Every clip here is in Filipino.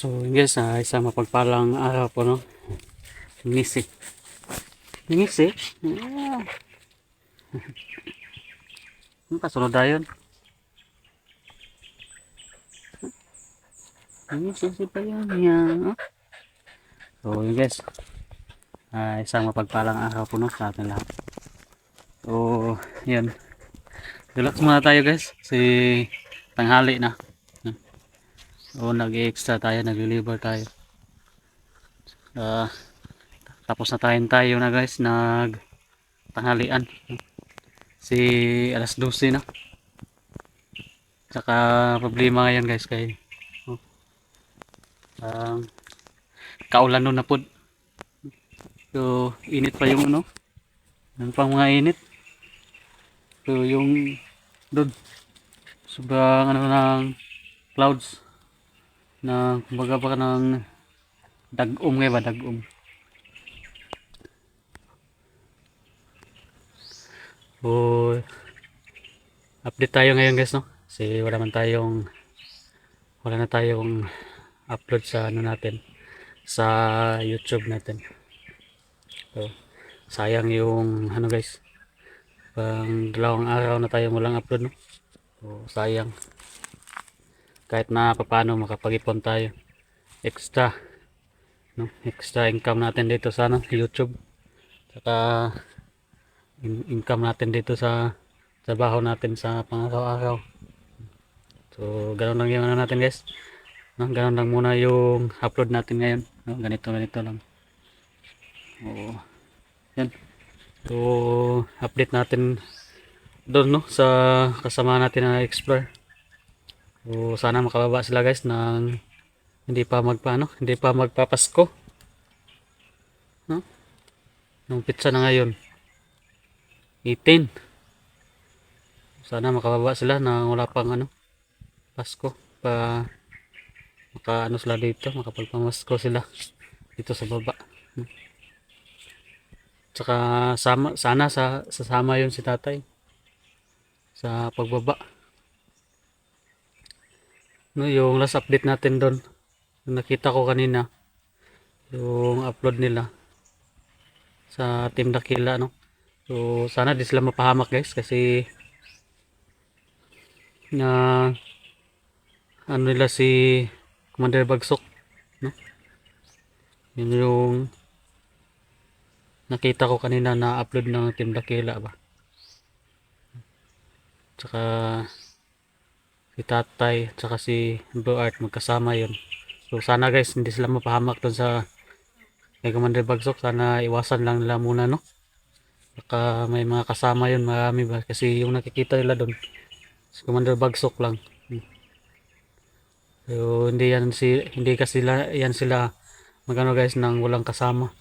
So guys, isang mapagpalang araw po, no? Ngisi. Ngisi? Ah. Ano kasunod na yun? Ngisi pa yun. Yan. Oh. So yun guys, isang mapagpalang araw po, no? Sa atin lahat. So yun. Relax muna tayo guys. Si tanghali na. So nag-extra tayo, nag-deliver tayo. Tapos na tayo na guys, nag tanghalian. Si alas 12 na. Tsaka problema ngayon guys kay kaulan nun na po. So init pa yung ano. Ano pang mga init. So yung doon sobrang ano ng clouds na kumbaga pa ng dagom ngayon ba dagom. So update tayo ngayon guys, no? Kasi wala na tayong upload sa ano natin sa YouTube natin. So sayang yung ano guys. Pang dalawang araw na tayo walang upload, no? So sayang. Kahit na papaano makapag-ipon tayo. Extra, no? Extra income natin dito sa ano, YouTube. Saka income natin dito sa trabaho natin sa pang-araw-araw. So ganoon lang yung ano natin guys, no? Ganoon lang muna yung upload natin ngayon, no? Ganito lang. Oo. Yan. So update natin doon, no, sa kasama natin na explore. So sana makababa sila guys ng hindi pa magpapasko, no? Nung pizza na ngayon 18. Sana makababa sila na wala pang ano Pasko, pa maka ano sila dito, makapagpamasko sila dito sa baba. Tsaka sana sasama yun si tatay sa pagbaba, no? Yung last update natin doon, nakita ko kanina yung upload nila sa Team Dakila, no? So sana di sila mapahamak guys, kasi na ano nila si Commander Bagsok, no? Yun yung nakita ko kanina na upload ng Team Dakila ba. Tsaka si tatay tsaka si Bro Art magkasama yun. So sana guys hindi sila mapahamak doon sa kay Commander Bagsok. Sana iwasan lang nila muna, no? Baka may mga kasama yun, marami ba, kasi yung nakikita nila doon si Commander Bagsok lang. So hindi kasi sila magano guys nang walang kasama.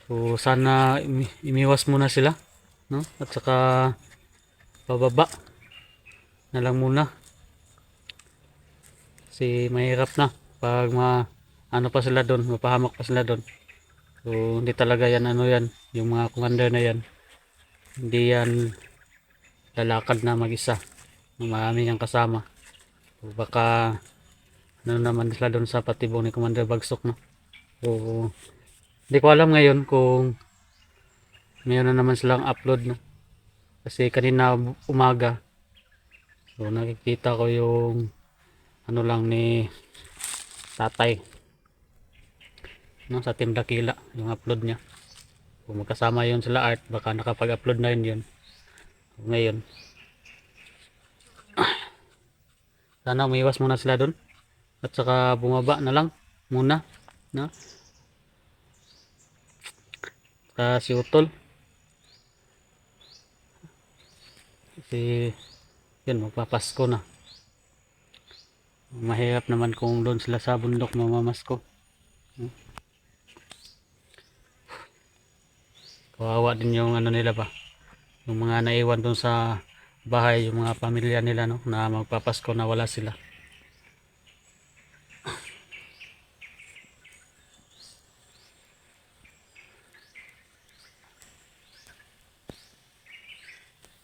So sana imiwas muna sila, no? At saka bababa na lang muna kasi mahirap na pag ano pa sila doon, mapahamak pa sila doon. So hindi talaga yan ano yan, yung mga commander na yan hindi yan lalakad na mag-isa, marami yang kasama. So baka ano naman sila doon sa patibong ni Commander Bagsok, no? So hindi ko alam ngayon kung mayroon na naman silang upload, no? Kasi kanina umaga, so nakikita ko yung ano lang ni tatay, no, sa Team Dakila yung upload niya. Kung magkasama yun sila Art, baka nakapag-upload na yun ngayon. Sana umiwas muna sila doon at saka bumaba na lang muna, no? Si Utol kasi yun magpapasko na, mahirap naman kung doon sila sa bundok mamamasko. Kawawa din yung ano nila ba, yung mga naiwan doon sa bahay, yung mga pamilya nila, no, na magpapasko na wala sila.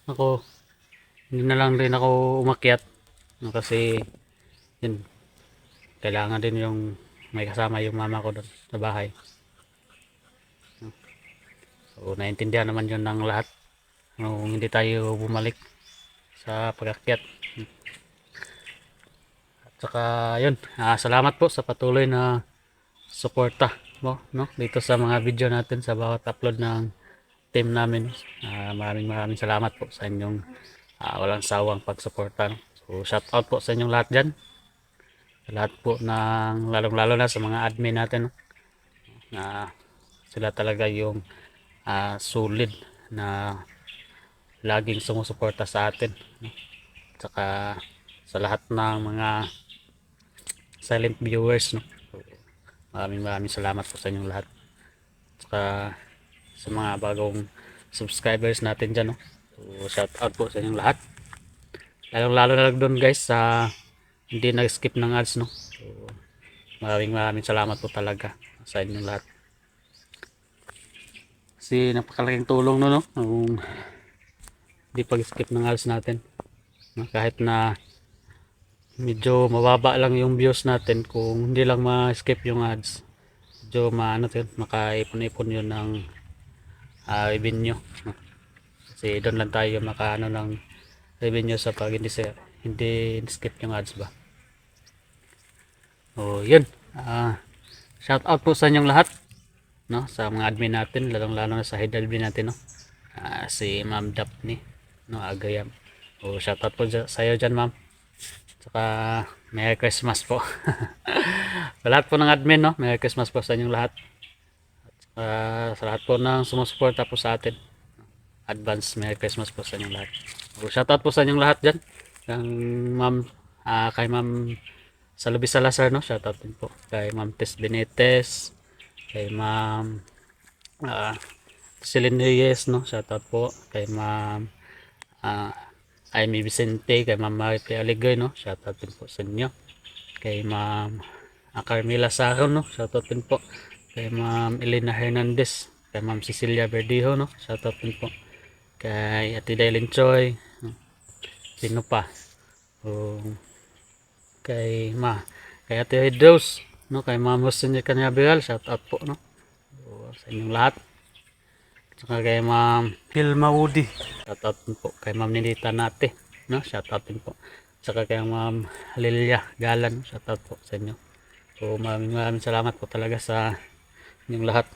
Ako hindi na lang rin ako umakyat, no, kasi yun kailangan din yung may kasama yung mama ko doon sa bahay. So naintindihan naman yun ng lahat nung hindi tayo bumalik sa pag-akyat. At saka yun, salamat po sa patuloy na suporta mo, no, dito sa mga video natin sa bawat upload ng team namin. Maraming salamat po sa inyong walang sawang pagsuporta, no? So shout out po sa inyong lahat dyan, sa lahat po ng lalong lalo na sa mga admin natin, no? Na sila talaga yung solid na laging sumusuporta sa atin, no? Saka sa lahat ng mga silent viewers, no? So, maraming salamat po sa inyong lahat. Saka sa mga bagong subscribers natin dyan, no? So shout out po sa inyong lahat, lalong lalo na lang doon guys sa hindi nag-skip ng ads, no? So maraming salamat po talaga sa inyong lahat, kasi napakalaking tulong, no, kung hindi pag-skip ng ads natin, no? Kahit na medyo mababa lang yung views natin, kung hindi lang ma-skip yung ads, medyo makaipon-ipon yun ng revenue, no? Kasi doon lang tayo makaano ng revenue sa pag hindi skip yung ads ba. O yun, shout out po sa inyong lahat, no, sa mga admin natin, lalong lalo na sa head admin natin, no, si Ma'am Daphne, no, Agayam. O shout out po sa iyo dyan, ma'am. Saka Merry Christmas po. Sa lahat po ng admin, no, Merry Christmas po sa inyong lahat. Sa lahat po ng sumusuporta po sa atin, advance Merry Christmas po sa inyong lahat. So, shoutout po sa inyong lahat dyan. Ma'am, kay Ma'am Salubi Salazar, no, shoutout din po. Kay Ma'am Tess Benitez, kay Ma'am Celine Reyes, no, shoutout po. Kay Ma'am Amy Vicente, kay Ma'am Marite Aligoy, no, shoutout din po sa inyo. Kay Ma'am Carmela Saron, no, shoutout din po. Kay Ma'am Elena Hernandez, kay Ma'am Cecilia Verdijo, no, shoutout din po. Kay Ate Dailin Choi, no? Sino pa? Kay Ate Hedros, no, kay Ma'am Hussein Canyabiral, shoutout po, no, sa inyong lahat. Saka kay Ma'am Hilma Woody, shoutout din po. Kay Ma'am Ninita Nate, no, shoutout din po. Saka kay Ma'am Lilia Galan, shoutout po sa inyo. So maraming salamat po talaga sa inyong lahat.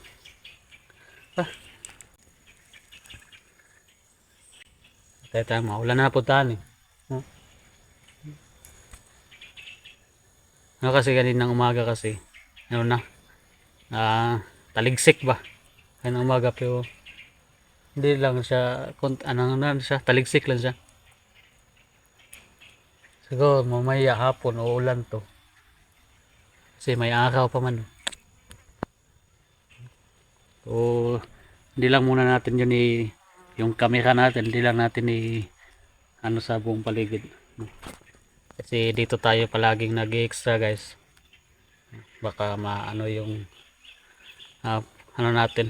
Tayo maulan na po tayo, ano kasi kaninang umaga kasi ano na taligsik ba kaninang umaga, pero hindi lang siya ano na siya, taligsik lang siya. Siguro mamaya hapon o ulan to kasi may araw pa man. So hindi lang muna natin yun yung camera natin, hindi lang natin ano sa buong paligid, kasi dito tayo palaging nag-extra guys, baka maano yung ano natin,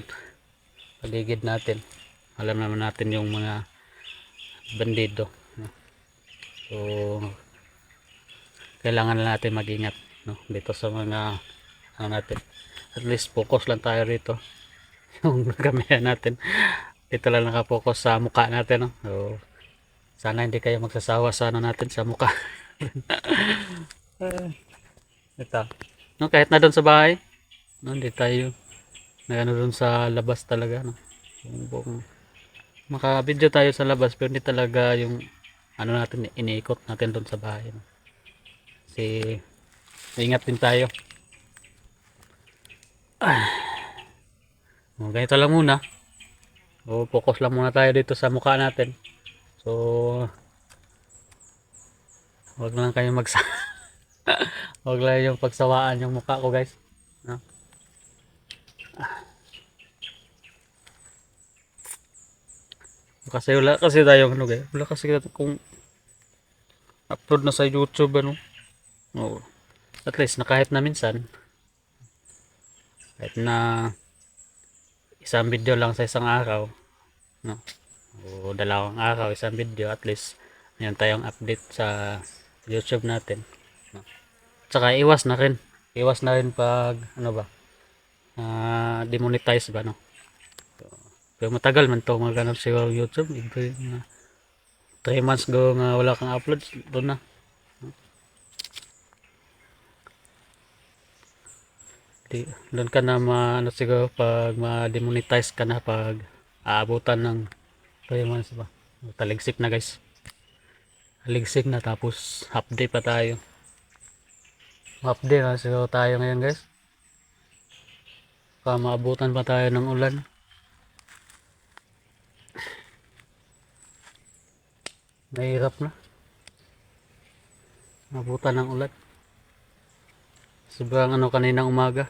paligid natin, alam naman natin yung mga bandido, no? So kailangan na natin mag-ingat, no, dito sa mga ano natin, at least focus lang tayo rito. Yung camera natin dito lang nakapokus sa mukha natin, no? So sana hindi kayo magsasawa sa ano natin, sa mukha. Ito, no, kahit na doon sa bahay, no, hindi tayo na ano doon sa labas talaga, no, yung maka-video tayo sa labas pero hindi talaga yung ano natin, iniikot natin doon sa bahay, no? Kasi ingat din tayo. Ganito lang muna, o focus lang muna tayo dito sa mukha natin. So wag lang kayong wag lang yung pagsawaan yung mukha ko guys, no? Kasi wala kasi tayong ano guys, wala kasi kung upload na sa YouTube, ano, oh, at least na kahit na minsan, kahit na isang video lang sa isang araw, no, o dalawang araw isang video, at least meron tayong update sa YouTube natin, no? Tsaka iwas na rin pag ano ba, demonetize ba, no. Pero matagal man to maghanap sa YouTube, every 3 months go nga wala kang upload doon na. Doon ka na ano siguro pag ma-demonetize ka na pag aabutan ng 3 months ba. Taligsik na guys. Taligsik na tapos half day pa tayo. Half day na siguro tayo ngayon guys. Baka maabutan pa tayo ng ulan. Mahirap na. Maabutan ng ulan. Sobrang ano kaninang umaga.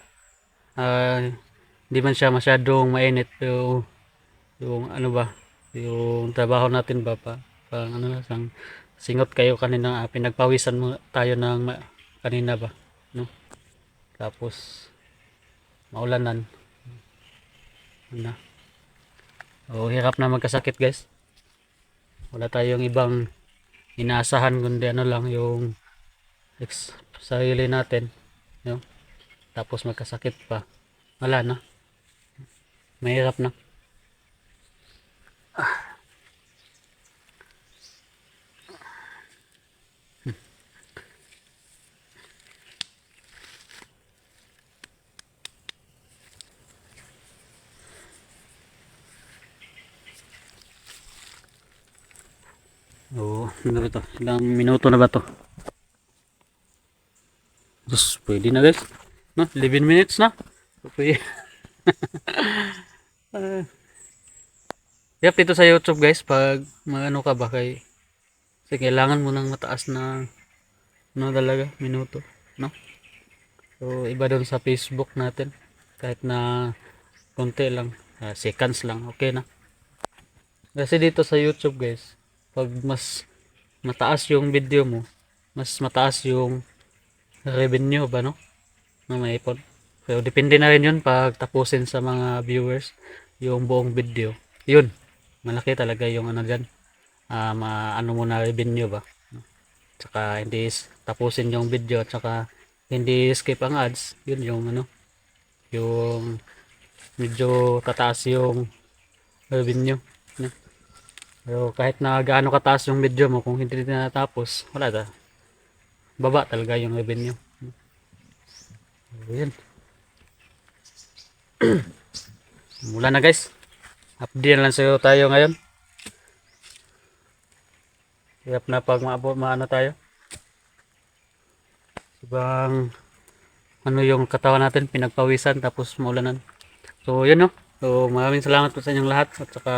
Hindi man siya masyadong mainit pero yung ano ba, yung trabaho natin ba pang ano sang singot kayo kanina, pinagpawisan mo tayo ng kanina ba, no? Tapos maulanan na. Hirap na magkasakit guys. Wala tayong ibang inaasahan kundi ano lang yung sarili natin, no? Tapos magkasakit pa. Wala na. Mahirap na. Ano ba to? Ilang minuto na ba to? Just pwede na guys. No, 11 minutes na. Okay. Yep, dito sa YouTube guys, pag maano ka ba kay kailangan mo ng mataas na ano talaga, minuto, no? So, iba doon sa Facebook natin. Kahit na konti lang, seconds lang, okay na. Kasi dito sa YouTube guys, pag mas mataas yung video mo, mas mataas yung revenue ba, no? Na may ipon. So, depende na rin yun pag tapusin sa mga viewers yung buong video. Yun, malaki talaga yung ano dyan. Ano mo na revenue ba. Tsaka hindi tapusin yung video at saka hindi skip ang ads. Yun yung ano, yung medyo tataas yung revenue. Pero kahit na gaano kataas yung video mo, kung hindi na natapos, wala ta. Baba talaga yung revenue. Ayan. Mula na guys. Update na lang sa'yo tayo ngayon. Hirap na pag maano tayo. Ibang ano yung katawan natin, pinagpawisan tapos maulanan. So yun, no. So maraming salamat po sa inyong lahat at saka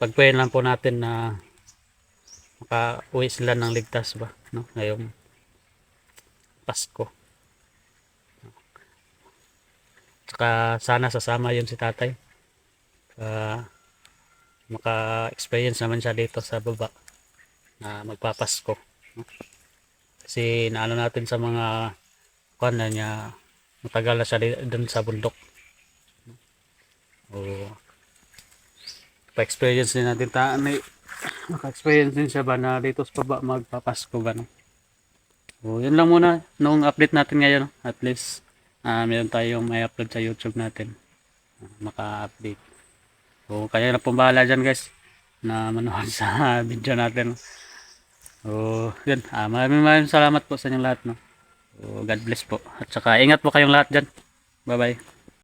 pagprayin lang po natin na makauwi sila ng ligtas ba, no, ngayong Pasko. Saka sana sasama yun si tatay. Maka-experience naman siya dito sa baba na magpapasko, no? Kasi naano natin sa mga kuan na niya, matagal na siya doon sa bundok. Pa-experience din natin maka-experience din siya ba na dito sa baba magpapasko ba, no? Yun lang muna nung update natin ngayon, no? At least meron tayong may upload sa YouTube natin, maka-update. Kaya na pong bahala dyan guys na manood sa video natin. Yun, maraming salamat po sa inyong lahat, no? God bless po at saka ingat po kayong lahat dyan. Bye bye.